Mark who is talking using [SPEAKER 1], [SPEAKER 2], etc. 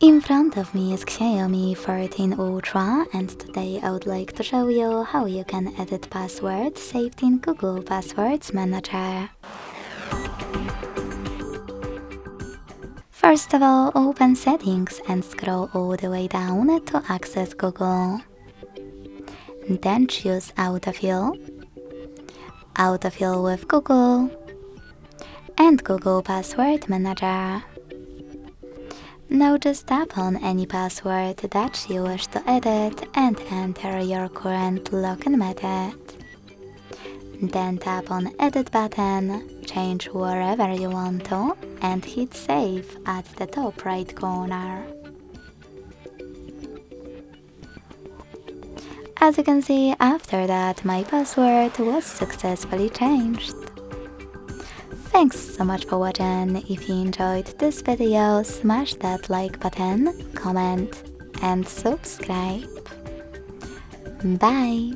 [SPEAKER 1] In front of me is Xiaomi 14 Ultra, and today I would like to show you how you can edit passwords saved in Google Passwords Manager. First of all, open Settings and scroll all the way down to access Google. Then choose Autofill, Autofill with Google, and Google Password Manager. Now just tap on any password that you wish to edit and enter your current login method. Then tap on Edit button, change wherever you want to, and hit Save at the top right corner. As you can see, after that my password was successfully changed. Thanks so much for watching. If you enjoyed this video, smash that like button, comment and subscribe. Bye!